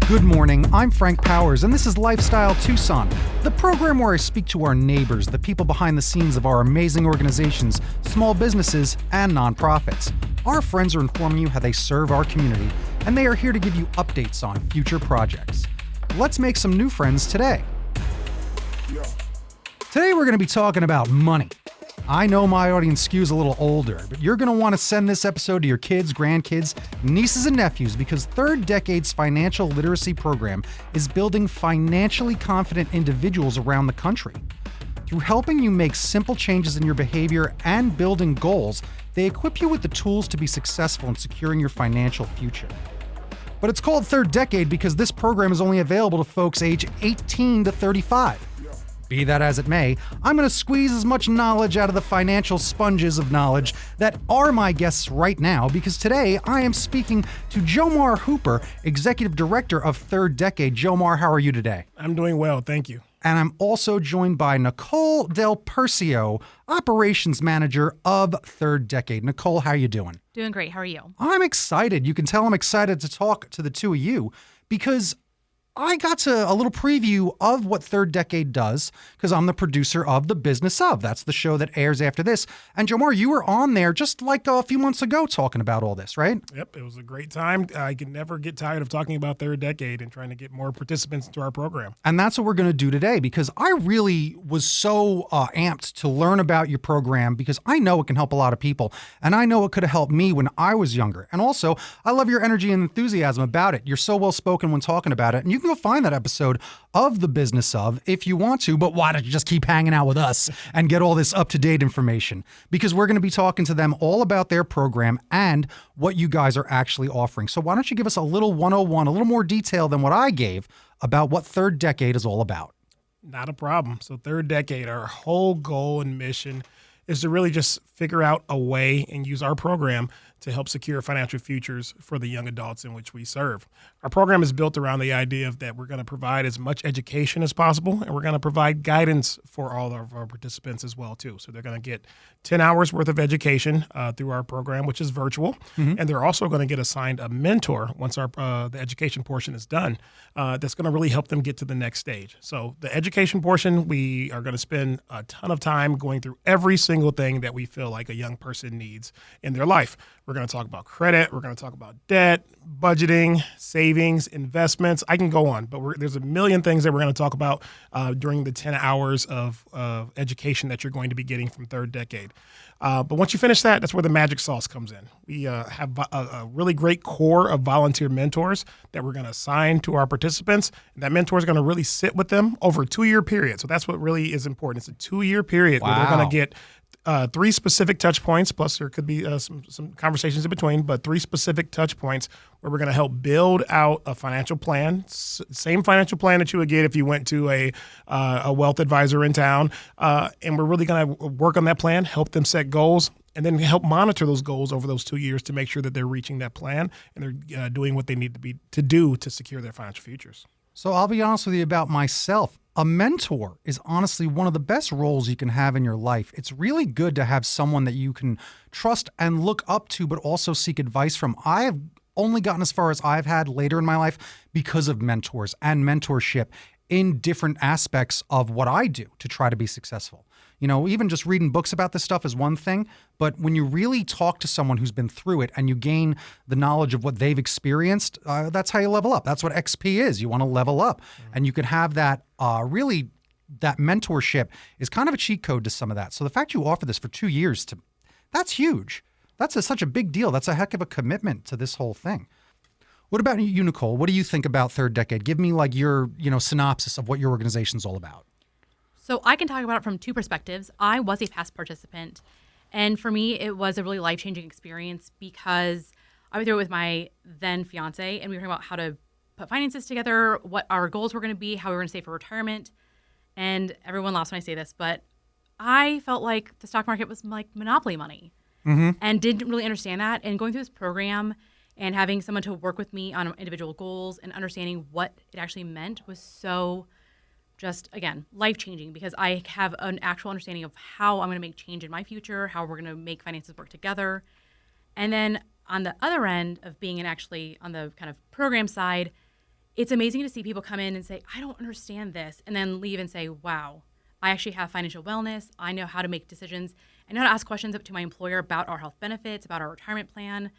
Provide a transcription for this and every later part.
Good morning, I'm Frank Powers, and this is Lifestyle Tucson, the program where I speak to our neighbors, the people behind the scenes of our amazing organizations, small businesses, and nonprofits. Our friends are informing you how they serve our community, and they are here to give you updates on future projects. Let's make some new friends today. Today we're going to be talking about money. I know my audience skews a little older, but you're going to want to send this episode to your kids, grandkids, nieces, and nephews because Third Decade's financial literacy program is building financially confident individuals around the country. Through helping you make simple changes in your behavior and building goals, they equip you with the tools to be successful in securing your financial future. But it's called Third Decade because this program is only available to folks age 18 to 35. Be that as it may, I'm going to squeeze as much knowledge out of the financial sponges of knowledge that are my guests right now because today I am speaking to Jomar Hooper, Executive Director of Third Decade. Jomar, how are you today? I'm doing well, thank you. And I'm also joined by Nicole Del Percio, Operations Manager of Third Decade. Nicole, how are you doing? Doing great. How are you? I'm excited. You can tell I'm excited to talk to the two of you because I got to a little preview of what Third Decade does because I'm the producer of The Business Of. That's the show that airs after this. And Jomar, you were on there just like a few months ago talking about all this, right? Yep, it was a great time. I can never get tired of talking about Third Decade and trying to get more participants into our program. And that's what we're going to do today because I really was so amped to learn about your program because I know it can help a lot of people. And I know it could have helped me when I was younger. And also, I love your energy and enthusiasm about it. You're so well spoken when talking about it. And you can go find that episode of The Business Of if you want to, but why don't you just keep hanging out with us and get all this up-to-date information? Because we're going to be talking to them all about their program and what you guys are actually offering. So why don't you give us a little 101, a little more detail than what I gave about what Third Decade is all about? Not a problem. So Third Decade, our whole goal and mission is to really just figure out a way and use our program to help secure financial futures for the young adults in which we serve. Our program is built around the idea of that we're going to provide as much education as possible, and we're going to provide guidance for all of our participants as well, too. So they're going to get 10 hours worth of education through our program, which is virtual, and they're also going to get assigned a mentor once our the education portion is done. That's going to really help them get to the next stage. So the education portion, we are going to spend a ton of time going through every single thing that we feel like a young person needs in their life. We're going to talk about credit. We're going to talk about debt, budgeting, savings, investments. I can go on, but there's a million things that we're going to talk about during the 10 hours of education that you're going to be getting from Third Decade. But once you finish that, that's where the magic sauce comes in. We have a really great core of volunteer mentors that we're going to assign to our participants. And that mentor is going to really sit with them over a 2-year period. So that's what really is important. It's a 2-year period where they're going to get 3 specific touch points, plus there could be some conversations in between, but 3 specific touch points where we're going to help build out a financial plan, same financial plan that you would get if you went to a wealth advisor in town. And we're really going to work on that plan, help them set goals, and then help monitor those goals over those 2 years to make sure that they're reaching that plan and they're doing what they need to do to secure their financial futures. So I'll be honest with you about myself. A mentor is honestly one of the best roles you can have in your life. It's really good to have someone that you can trust and look up to, but also seek advice from. I have only gotten as far as I've had later in my life because of mentors and mentorship in different aspects of what I do to try to be successful. You know, even just reading books about this stuff is one thing, but when you really talk to someone who's been through it and you gain the knowledge of what they've experienced, that's how you level up. That's what XP is. You want to level up. And you can have that really, that mentorship is kind of a cheat code to some of that. So the fact you offer this for 2 years, that's huge. That's such a big deal. That's a heck of a commitment to this whole thing. What about you, Nicole? What do you think about Third Decade? Give me like your, synopsis of what your organization's all about. So I can talk about it from 2 perspectives. I was a past participant, and for me, it was a really life-changing experience because I went through it with my then fiance, and we were talking about how to put finances together, what our goals were going to be, how we were going to save for retirement. And everyone laughs when I say this, but I felt like the stock market was like monopoly money and didn't really understand that. And going through this program and having someone to work with me on individual goals and understanding what it actually meant was so just, again, life-changing because I have an actual understanding of how I'm going to make change in my future, how we're going to make finances work together. And then on the other end of being actually on the kind of program side, it's amazing to see people come in and say, I don't understand this, and then leave and say, wow, I actually have financial wellness. I know how to make decisions. I know how to ask questions up to my employer about our health benefits, about our retirement plan.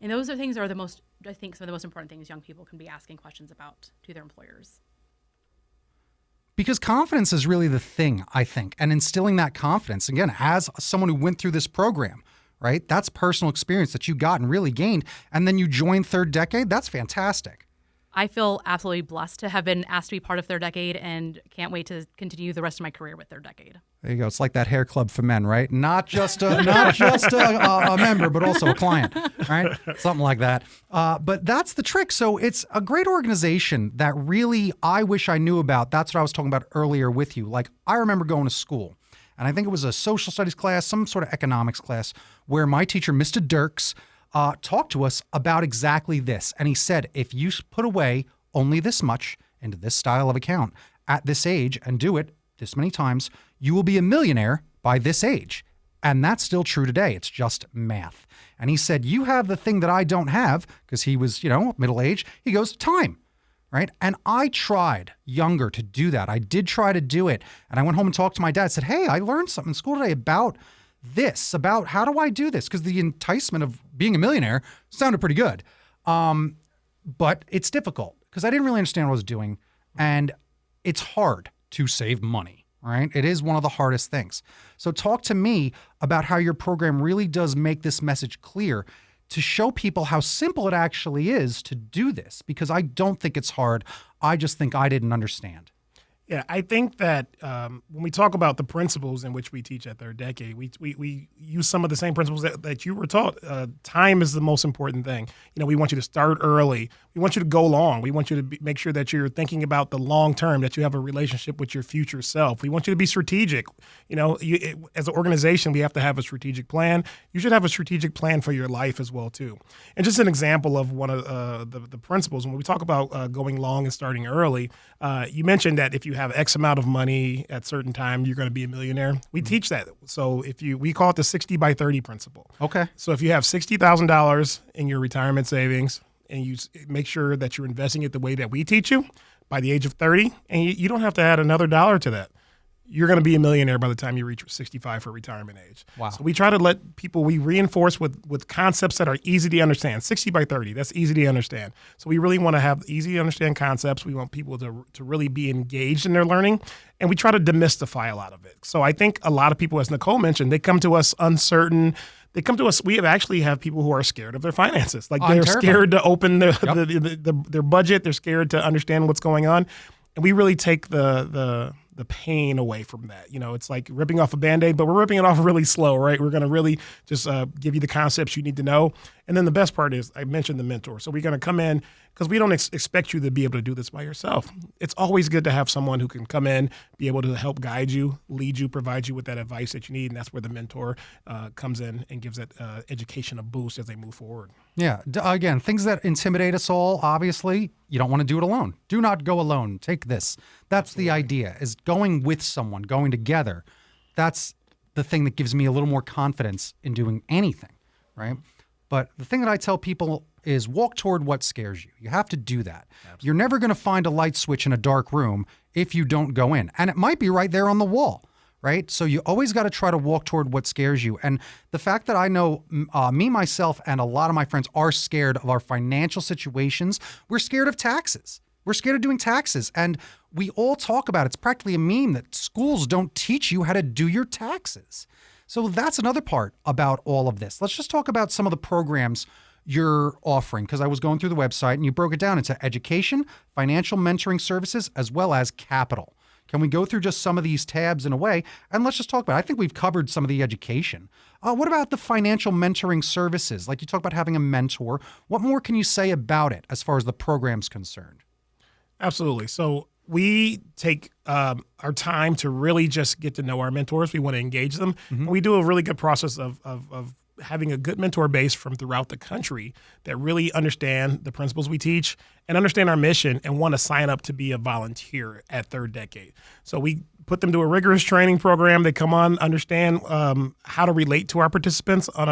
And those are things that are I think some of the most important things young people can be asking questions about to their employers. Because confidence is really the thing, I think, and instilling that confidence, again, as someone who went through this program, right? That's personal experience that you got and really gained, and then you joined Third Decade. That's fantastic. I feel absolutely blessed to have been asked to be part of Third Decade and can't wait to continue the rest of my career with Third Decade. There you go. It's like that hair club for men, right? Not just a member, but also a client, right? Something like that. But that's the trick. So it's a great organization that really I wish I knew about. That's what I was talking about earlier with you. Like, I remember going to school, and I think it was a social studies class, some sort of economics class, where my teacher, Mr. Dirks, talked to us about exactly this. And he said, if you put away only this much into this style of account at this age and do it this many times, you will be a millionaire by this age. And that's still true today. It's just math. And he said, you have the thing that I don't have, because he was, middle age. He goes, time, right? And I tried younger to do that. I did try to do it. And I went home and talked to my dad, said, hey, I learned something in school today about how do I do this? Because the enticement of being a millionaire sounded pretty good. But it's difficult because I didn't really understand what I was doing. And it's hard to save money, right? It is one of the hardest things. So talk to me about how your program really does make this message clear to show people how simple it actually is to do this, because I don't think it's hard. I just think I didn't understand. Yeah, I think that when we talk about the principles in which we teach at Third Decade, we use some of the same principles that you were taught. Time is the most important thing. We want you to start early. We want you to go long. We want you to make sure that you're thinking about the long term, that you have a relationship with your future self. We want you to be strategic. As an organization, we have to have a strategic plan. You should have a strategic plan for your life as well, too. And just an example of one of the principles, when we talk about going long and starting early, you mentioned that if you have X amount of money at certain time, you're going to be a millionaire. We teach that. So we call it the 60 by 30 principle. Okay. So if you have $60,000 in your retirement savings and you make sure that you're investing it the way that we teach you by the age of 30, and you don't have to add another dollar to that, you're going to be a millionaire by the time you reach 65 for retirement age. Wow. So we try to let people, we reinforce with concepts that are easy to understand. 60 by 30, that's easy to understand. So we really want to have easy to understand concepts. We want people to really be engaged in their learning, and we try to demystify a lot of it. So I think a lot of people, as Nicole mentioned, they come to us uncertain. They come to us. We actually have people who are scared of their finances. Like they're scared to open their budget. They're scared to understand what's going on. And we really take the pain away from that. It's like ripping off a Band-Aid, but we're ripping it off really slow, right? We're going to really just give you the concepts you need to know. And then the best part is I mentioned the mentor. So we're going to come in because we don't expect you to be able to do this by yourself. It's always good to have someone who can come in, be able to help guide you, lead you, provide you with that advice that you need. And that's where the mentor comes in and gives that education a boost as they move forward. Yeah. Again, things that intimidate us all, obviously, you don't want to do it alone. Do not go alone. Take this. That's Absolutely. The idea, is going with someone, going together. That's the thing that gives me a little more confidence in doing anything, right? But the thing that I tell people is walk toward what scares you. You have to do that. Absolutely. You're never going to find a light switch in a dark room if you don't go in. And it might be right there on the wall, right? So you always got to try to walk toward what scares you. And the fact that I know me, myself, and a lot of my friends are scared of our financial situations. We're scared of taxes. We're scared of doing taxes. And we all talk about it. It's practically a meme that schools don't teach you how to do your taxes. So that's another part about all of this. Let's just talk about some of the programs you're offering, because I was going through the website and you broke it down into education, financial mentoring services, as well as capital. Can we go through just some of these tabs in a way? And let's just talk about it. I think we've covered some of the education. What about the financial mentoring services? Like you talk about having a mentor. What more can you say about it as far as the program's concerned? Absolutely. So we take our time to really just get to know our mentors. We want to engage them. Mm-hmm. And we do a really good process of having a good mentor base from throughout the country that really understand the principles we teach and understand our mission and want to sign up to be a volunteer at Third Decade. So we put them to a rigorous training program. They come on, understand how to relate to our participants on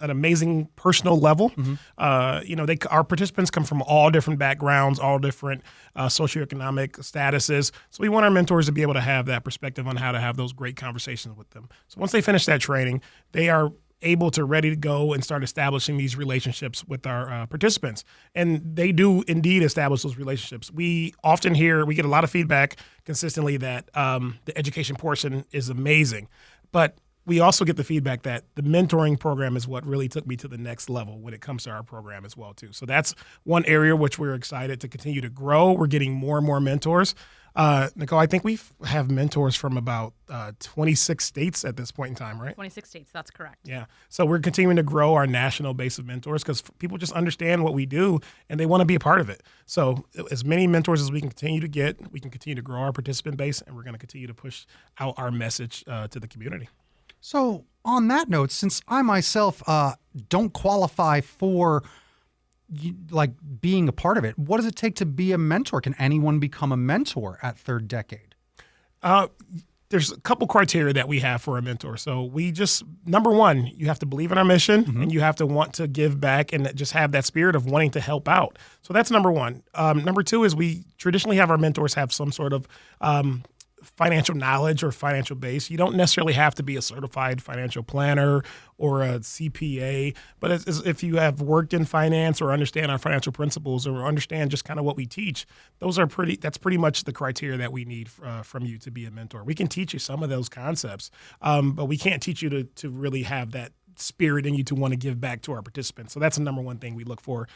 an amazing personal level. Our participants come from all different backgrounds, all different socioeconomic statuses. So we want our mentors to be able to have that perspective on how to have those great conversations with them. So once they finish that training, they are able to ready to go and start establishing these relationships with our participants. And they do indeed establish those relationships. We often get a lot of feedback consistently that the education portion is amazing, but we also get the feedback that the mentoring program is what really took me to the next level when it comes to our program as well, too. So that's one area which we're excited to continue to grow. We're getting more and more mentors. Nicole, I think we have mentors from about 26 states at this point in time, right? 26 states, that's correct. Yeah. So we're continuing to grow our national base of mentors because people just understand what we do and they want to be a part of it. So as many mentors as we can continue to get, we can continue to grow our participant base, and we're going to continue to push out our message to the community. So on that note, since I myself don't qualify for being a part of it, what does it take to be a mentor? Can anyone become a mentor at Third Decade? There's a couple criteria that we have for a mentor. So number one, you have to believe in our mission, and you have to want to give back and just have that spirit of wanting to help out. So that's number one. Number two is we traditionally have our mentors have some sort of financial knowledge or financial base. You don't necessarily have to be a certified financial planner or a CPA, but if you have worked in finance or understand our financial principles or understand just kind of what we teach, that's pretty much the criteria that we need from you to be a mentor. We can teach you some of those concepts, but we can't teach you to really have that spirit in you to want to give back to our participants. So that's the number one thing we look for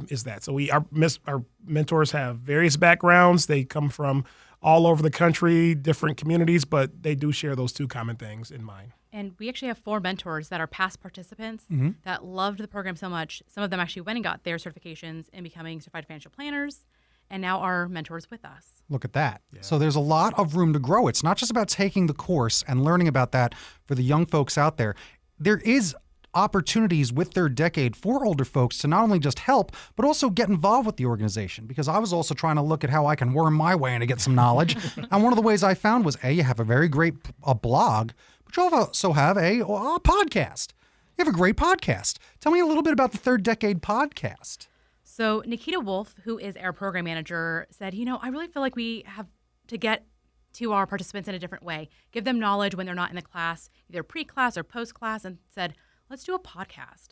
is that. So our mentors have various backgrounds. They come from all over the country, different communities, but they do share those two common things in mind. And we actually have 4 mentors that are past participants that loved the program so much. Some of them actually went and got their certifications in becoming certified financial planners and now are mentors with us. Look at that. Yeah. So there's a lot of room to grow. It's not just about taking the course and learning about that for the young folks out there. There is opportunities with Third Decade for older folks to not only just help, but also get involved with the organization, because I was also trying to look at how I can worm my way in to get some knowledge. And one of the ways I found was, you have a very great blog, but you also have a podcast. You have a great podcast. Tell me a little bit about the Third Decade podcast. So Nikita Wolf, who is our program manager, said, I really feel like we have to get to our participants in a different way, give them knowledge when they're not in the class, either pre-class or post-class, and said, let's do a podcast.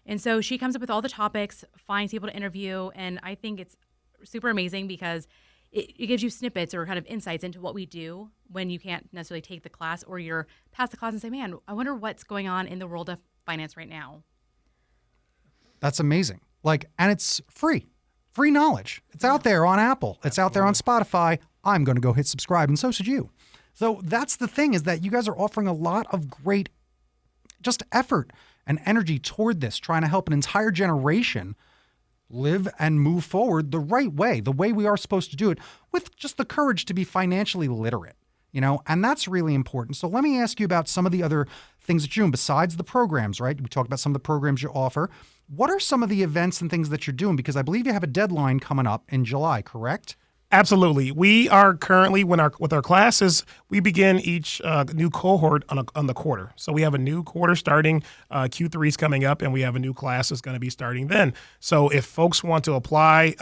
And so she comes up with all the topics, finds people to interview, and I think it's super amazing because it gives you snippets or kind of insights into what we do when you can't necessarily take the class or you're past the class and say, man, I wonder what's going on in the world of finance right now. That's amazing. And it's free knowledge. It's out there on Apple. It's out there on Spotify. I'm going to go hit subscribe, and so should you. So that's the thing, is that you guys are offering a lot of great just effort and energy toward this, trying to help an entire generation live and move forward the right way, the way we are supposed to do it, with just the courage to be financially literate, and that's really important. So let me ask you about some of the other things that you're doing besides the programs, right? We talked about some of the programs you offer. What are some of the events and things that you're doing? Because I believe you have a deadline coming up in July, correct? Absolutely. We are currently, with our classes, we begin each new cohort on the quarter. So we have a new quarter starting, Q3 is coming up, and we have a new class that's going to be starting then. So if folks want to apply,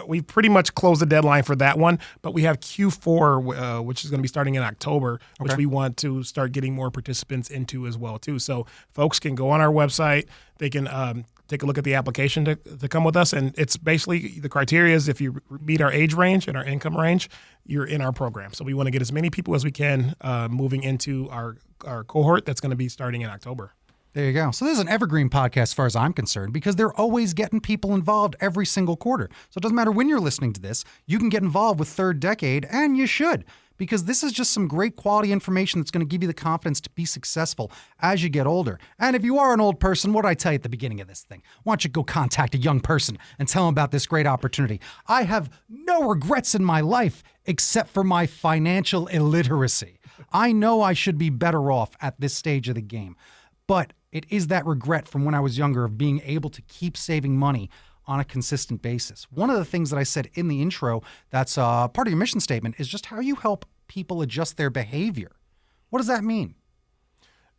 we pretty much closed the deadline for that one, but we have Q4, which is going to be starting in October, which we want to start getting more participants into as well, too. So folks can go on our website. They can take a look at the application to come with us. And it's basically, the criteria is if you meet our age range and our income range, you're in our program. So we want to get as many people as we can moving into our cohort that's going to be starting in October. There you go. So this is an evergreen podcast as far as I'm concerned, because they're always getting people involved every single quarter. So it doesn't matter when you're listening to this, you can get involved with Third Decade, and you should, because this is just some great quality information that's going to give you the confidence to be successful as you get older. And if you are an old person, what did I tell you at the beginning of this thing? Why don't you go contact a young person and tell them about this great opportunity? I have no regrets in my life except for my financial illiteracy. I know I should be better off at this stage of the game, but it is that regret from when I was younger of being able to keep saving money on a consistent basis. One of the things that I said in the intro that's part of your mission statement is just how you help people adjust their behavior. What does that mean?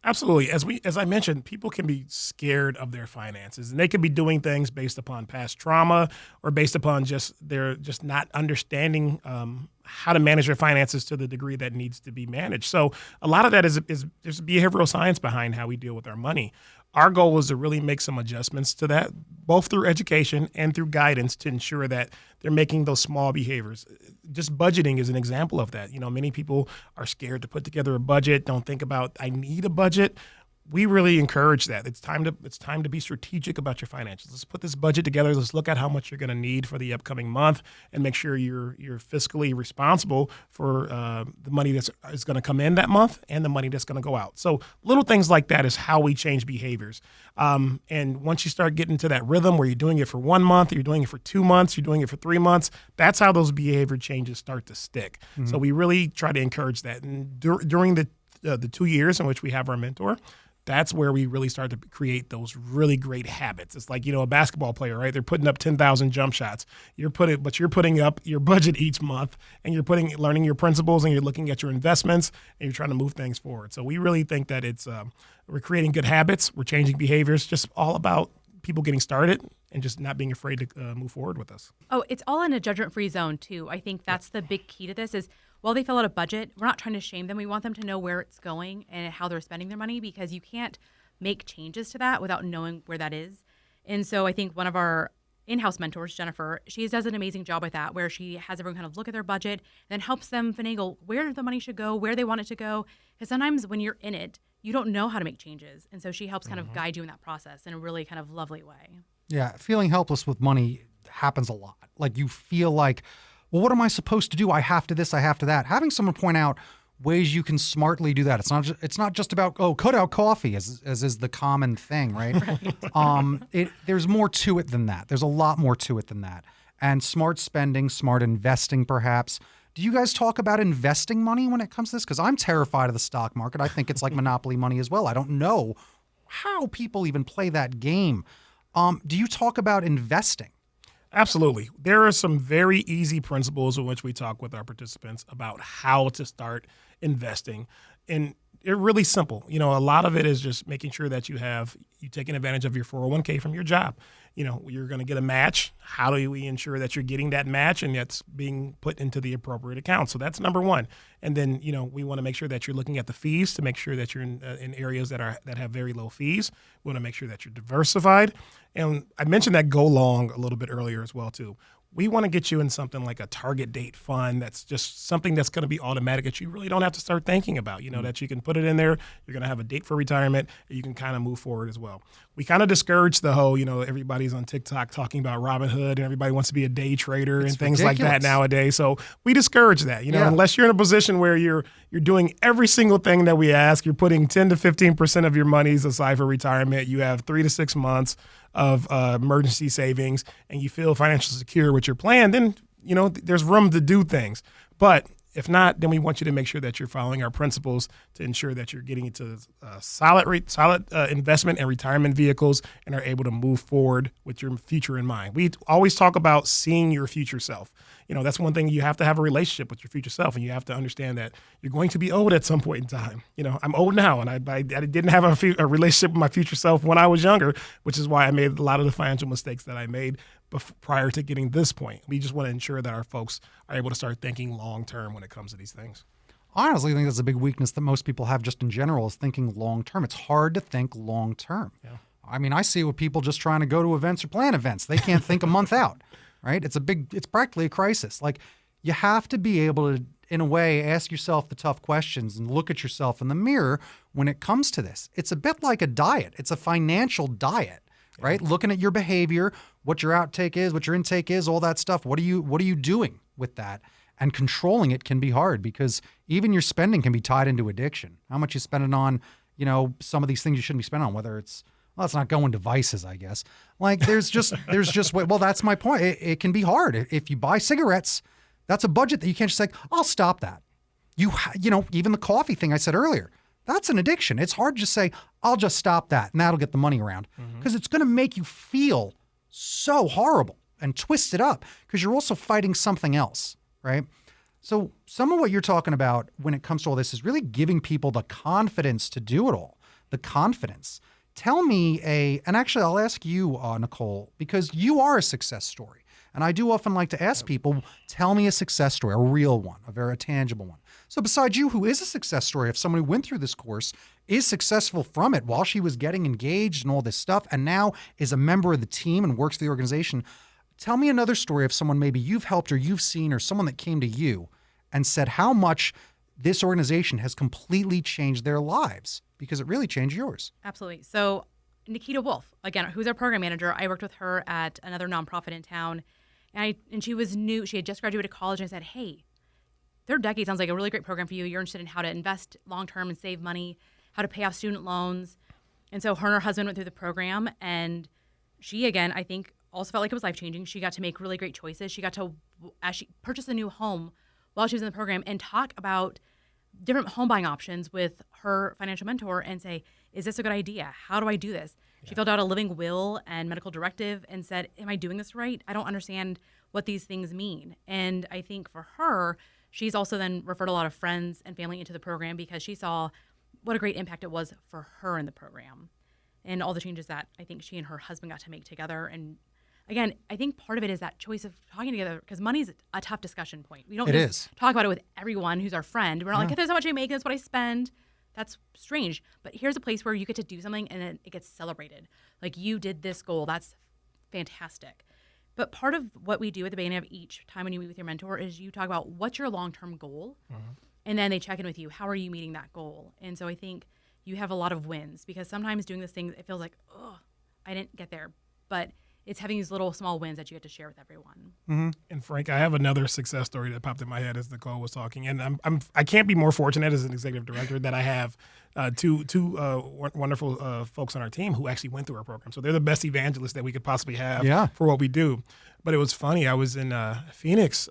Absolutely. As I mentioned, people can be scared of their finances, and they could be doing things based upon past trauma or based upon they're just not understanding how to manage their finances to the degree that needs to be managed. So a lot of that is there's behavioral science behind how we deal with our money. Our goal is to really make some adjustments to that, both through education and through guidance to ensure that they're making those small behaviors. Just budgeting is an example of that. Many people are scared to put together a budget, don't think about, I need a budget. We really encourage that. It's time to be strategic about your finances. Let's put this budget together. Let's look at how much you're going to need for the upcoming month and make sure you're fiscally responsible for the money that's is going to come in that month and the money that's going to go out. So little things like that is how we change behaviors. And once you start getting to that rhythm where you're doing it for 1 month, you're doing it for 2 months, you're doing it for 3 months, that's how those behavior changes start to stick. Mm-hmm. So we really try to encourage that. And during the 2 years in which we have our mentor, that's where we really start to create those really great habits. It's like, a basketball player, right? They're putting up 10,000 jump shots. You're putting up your budget each month, and you're learning your principles, and you're looking at your investments, and you're trying to move things forward. So we really think that we're creating good habits, we're changing behaviors, just all about people getting started and just not being afraid to move forward with us. Oh, it's all in a judgment-free zone too. I think that's the big key to this is, while they fill out a budget, we're not trying to shame them. We want them to know where it's going and how they're spending their money, because you can't make changes to that without knowing where that is. And so I think one of our in-house mentors, Jennifer, she does an amazing job with that, where she has everyone kind of look at their budget and then helps them finagle where the money should go, where they want it to go. Because sometimes when you're in it, you don't know how to make changes. And so she helps kind of guide you in that process in a really kind of lovely way. Yeah, feeling helpless with money happens a lot. Like you feel like, well, what am I supposed to do? I have to this, I have to that. Having someone point out ways you can smartly do that. It's not just about, cut out coffee, as is the common thing, right? There's more to it than that. There's a lot more to it than that. And smart spending, smart investing, perhaps. Do you guys talk about investing money when it comes to this? Because I'm terrified of the stock market. I think it's like monopoly money as well. I don't know how people even play that game. Do you talk about investing? Absolutely. There are some very easy principles in which we talk with our participants about how to start investing. And they're really simple. A lot of it is just making sure that you taking advantage of your 401k from your job. You're going to get a match. How do we ensure that you're getting that match and that's being put into the appropriate account? So that's number one. And then, we want to make sure that you're looking at the fees to make sure that you're in areas that have very low fees. We want to make sure that you're diversified. And I mentioned that go long a little bit earlier as well, too. We want to get you in something like a target date fund that's just something that's going to be automatic that you really don't have to start thinking about, that you can put it in there. You're going to have a date for retirement, and you can kind of move forward as well. We kind of discourage the whole, everybody's on TikTok talking about Robinhood and everybody wants to be a day trader and things like that nowadays. So we discourage that, unless you're in a position where you're doing every single thing that we ask, you're putting 10 to 15% of your monies aside for retirement. You have 3 to 6 months of emergency savings, and you feel financially secure with your plan, then, there's room to do things. But if not, then we want you to make sure that you're following our principles to ensure that you're getting into solid investment and retirement vehicles and are able to move forward with your future in mind. We always talk about seeing your future self. That's one thing. You have to have a relationship with your future self, and you have to understand that you're going to be old at some point in time. I'm old now, and I didn't have a relationship with my future self when I was younger, which is why I made a lot of the financial mistakes that I made prior to getting this point. We just want to ensure that our folks are able to start thinking long-term when it comes to these things. I honestly think that's a big weakness that most people have just in general, is thinking long-term. It's hard to think long-term. Yeah. I mean, I see it with people just trying to go to events or plan events. They can't think a month out, right? It's practically a crisis. Like, you have to be able to, in a way, ask yourself the tough questions and look at yourself in the mirror when it comes to this. It's a bit like a diet. It's a financial diet. Right? Looking at your behavior, what your outtake is, what your intake is, all that stuff. What are you doing with that? And controlling it can be hard, because even your spending can be tied into addiction. How much you spending on, some of these things you shouldn't be spending on, whether it's not going to vices, I guess. Like there's just well, that's my point. It can be hard. If you buy cigarettes, that's a budget that you can't just say, I'll stop that. Even the coffee thing I said earlier, that's an addiction. It's hard to just say, I'll just stop that, and that'll get the money around. Because it's going to make you feel so horrible and twist it up, because you're also fighting something else, right? So some of what you're talking about when it comes to all this is really giving people the confidence to do it all. the confidence. Tell me and actually I'll ask you, Nicole, because you are a success story. And I do often like to ask people, tell me a success story, a real one, a very tangible one. So besides you, who is a success story of someone who went through this course, is successful from it while she was getting engaged and all this stuff, and now is a member of the team and works for the organization, tell me another story of someone maybe you've helped or you've seen or someone that came to you and said how much this organization has completely changed their lives, because it really changed yours. Absolutely. So Nikita Wolf, again, who's our program manager, I worked with her at another nonprofit in town. And she was new. She had just graduated college, and I said, hey, Third Decade sounds like a really great program for you. You're interested in how to invest long-term and save money, how to pay off student loans. And so her and her husband went through the program, and she, again, I think also felt like it was life-changing. She got to make really great choices. She got to, as she purchased a new home while she was in the program, and talk about different home buying options with her financial mentor and say, is this a good idea? How do I do this? She filled out a living will and medical directive and said, am I doing this right? I don't understand what these things mean. And I think for her, she's also then referred a lot of friends and family into the program because she saw what a great impact it was for her in the program and all the changes that I think she and her husband got to make together. And again, I think part of it is that choice of talking together, because money's a tough discussion point. We don't talk about it with everyone who's our friend. We're not like, if this is how much I make, that's what I spend. That's strange. But here's a place where you get to do something and it gets celebrated. Like, you did this goal. That's fantastic. But part of what we do at the beginning of each time when you meet with your mentor is you talk about what's your long-term goal. And then they check in with you. How are you meeting that goal? And so I think you have a lot of wins, because sometimes doing this thing, it feels like, oh, I didn't get there. But it's having these little small wins that you get to share with everyone. And Frank, I have another success story that popped in my head as Nicole was talking, and I can't be more fortunate as an executive director that I have two wonderful folks on our team who actually went through our program. So they're the best evangelists that we could possibly have for what we do. But it was funny. I was in Phoenix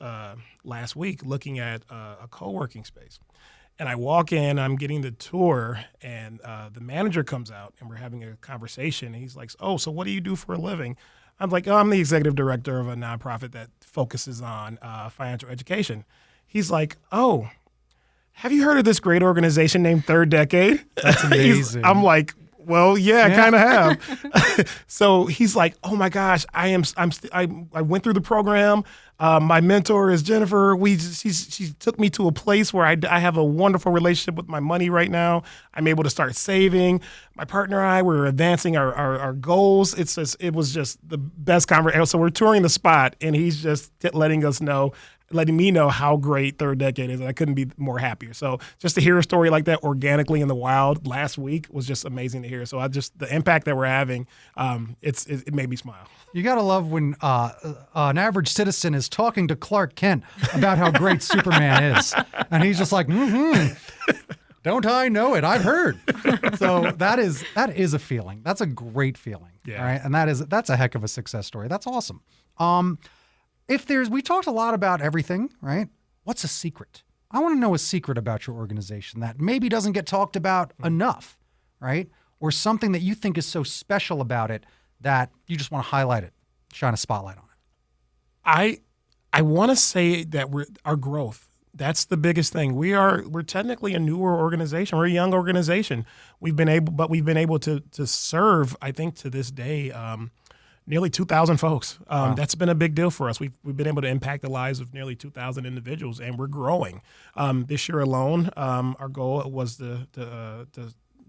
last week looking at a co-working space. And I walk in, I'm getting the tour, and the manager comes out, and we're having a conversation. And he's like, oh, so what do you do for a living? I'm like, oh, I'm the executive director of a nonprofit that focuses on financial education. He's like, oh, have you heard of this great organization named Third Decade? That's amazing. I'm like, well, yeah, I kind of have. So he's like, oh my gosh, I went through the program. My mentor is Jennifer. She took me to a place where I have a wonderful relationship with my money right now. I'm able to start saving. My partner and I were advancing our goals. It was just the best conversation. So we're touring the spot, and he's just letting me know how great Third Decade is, and I couldn't be more happier. So just to hear a story like that organically in the wild last week was just amazing to hear. So the impact that we're having, it made me smile. You got to love when an average citizen is talking to Clark Kent about how great Superman is. And he's just like, don't I know it? I've heard. So that is a feeling. That's a great feeling. Yeah. Right? And that's a heck of a success story. That's awesome. We talked a lot about everything, right? What's a secret? I want to know a secret about your organization that maybe doesn't get talked about enough, right? Or something that you think is so special about it that you just want to highlight it, shine a spotlight on it. I want to say that our growth. That's the biggest thing. We're technically a newer organization. We're a young organization. We've been able to serve, I think, to this day, nearly 2,000 folks. Wow. That's been a big deal for us. We've been able to impact the lives of nearly 2,000 individuals, and we're growing. This year alone, our goal was to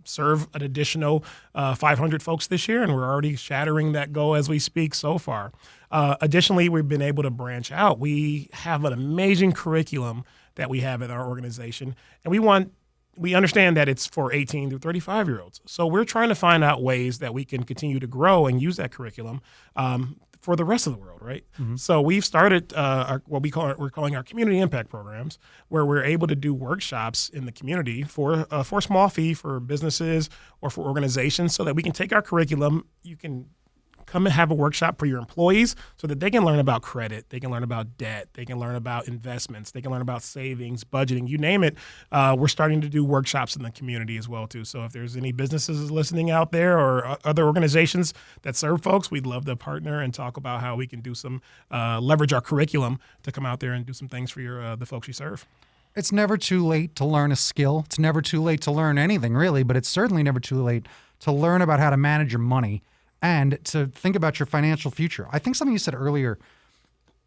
serve an additional 500 folks this year, and we're already shattering that goal as we speak so far. Additionally, we've been able to branch out. We have an amazing curriculum that we have in our organization, and we understand that it's for 18 to 35-year-olds. So we're trying to find out ways that we can continue to grow and use that curriculum for the rest of the world, right? Mm-hmm. So we've started we're calling our community impact programs, where we're able to do workshops in the community for a small fee for businesses or for organizations, so that we can take our curriculum. You can come and have a workshop for your employees so that they can learn about credit, they can learn about debt, they can learn about investments, they can learn about savings, budgeting, you name it. We're starting to do workshops in the community as well, too. So if there's any businesses listening out there or other organizations that serve folks, we'd love to partner and talk about how we can do some leverage our curriculum to come out there and do some things for the folks you serve. It's never too late to learn a skill. It's never too late to learn anything, really, but it's certainly never too late to learn about how to manage your money and to think about your financial future. I think something you said earlier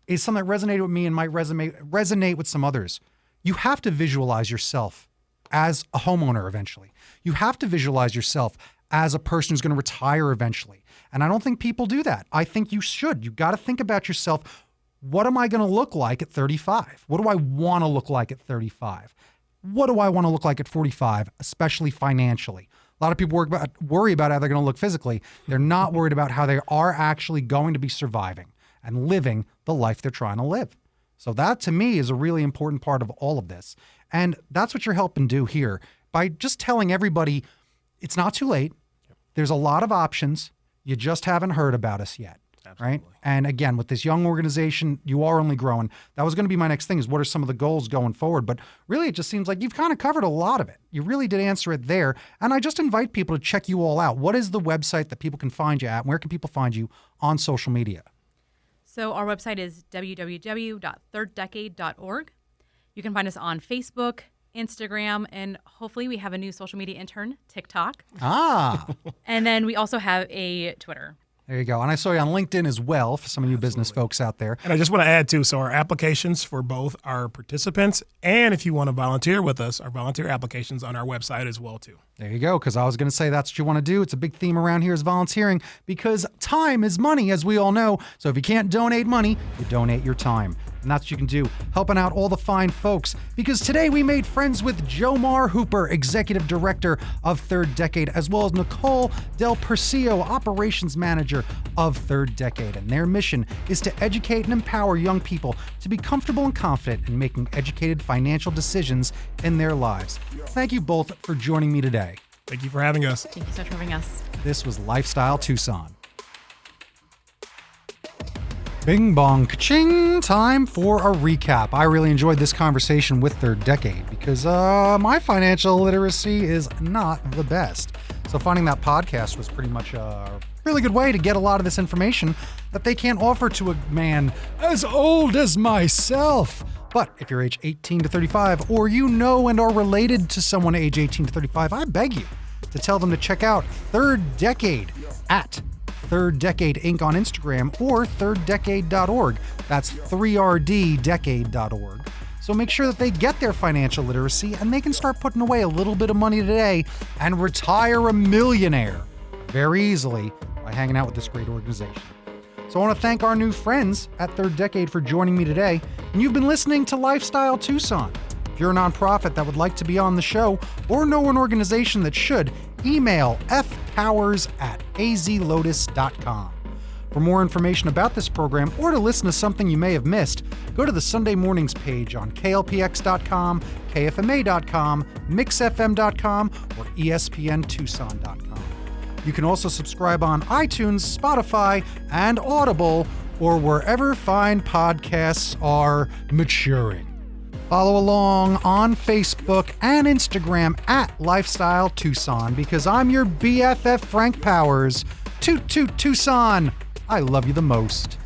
is something that resonated with me and might resonate with some others. You have to visualize yourself as a homeowner eventually. You have to visualize yourself as a person who's going to retire eventually. And I don't think people do that. I think you should. You got to think about yourself. What am I going to look like at 35? What do I want to look like at 35? What do I want to look like at 45, especially financially? A lot of people worry about how they're going to look physically. They're not worried about how they are actually going to be surviving and living the life they're trying to live. So that, to me, is a really important part of all of this. And that's what you're helping do here by just telling everybody it's not too late. There's a lot of options. You just haven't heard about us yet. Absolutely. Right? And again, with this young organization, you are only growing. That was going to be my next thing is what are some of the goals going forward? But really, it just seems like you've kind of covered a lot of it. You really did answer it there. And I just invite people to check you all out. What is the website that people can find you at? Where can people find you on social media? So our website is www.thirddecade.org. You can find us on Facebook, Instagram, and hopefully we have a new social media intern, TikTok. And then we also have a Twitter. There you go. And I saw you on LinkedIn as well for some of you business folks out there. And I just want to add, too, so our applications for both our participants and if you want to volunteer with us, our volunteer applications on our website as well, too. There you go, because I was going to say that's what you want to do. It's a big theme around here is volunteering because time is money, as we all know. So if you can't donate money, you donate your time. And that's what you can do, helping out all the fine folks. Because today we made friends with Jomar Hooper, Executive Director of Third Decade, as well as Nicole Del Percio, Operations Manager of Third Decade. And their mission is to educate and empower young people to be comfortable and confident in making educated financial decisions in their lives. Thank you both for joining me today. Thank you for having us. Thank you so much for having us. This was Lifestyle Tucson. Bing bong ka-ching, time for a recap. I really enjoyed this conversation with Third Decade because my financial literacy is not the best. So finding that podcast was pretty much a really good way to get a lot of this information that they can't offer to a man as old as myself. But if you're age 18 to 35 or you know and are related to someone age 18 to 35, I beg you to tell them to check out Third Decade at Third Decade Inc. on Instagram or thirddecade.org. That's 3rddecade.org. So make sure that they get their financial literacy and they can start putting away a little bit of money today and retire a millionaire very easily by hanging out with this great organization. So I want to thank our new friends at Third Decade for joining me today. And you've been listening to Lifestyle Tucson. If you're a nonprofit that would like to be on the show or know an organization that should, email fpowers@azlotus.com. For more information about this program or to listen to something you may have missed, go to the Sunday Mornings page on klpx.com, kfma.com, mixfm.com, or espntucson.com. You can also subscribe on iTunes, Spotify, and Audible, or wherever fine podcasts are maturing. Follow along on Facebook and Instagram at Lifestyle Tucson because I'm your BFF Frank Powers. Toot Toot Tucson. I love you the most.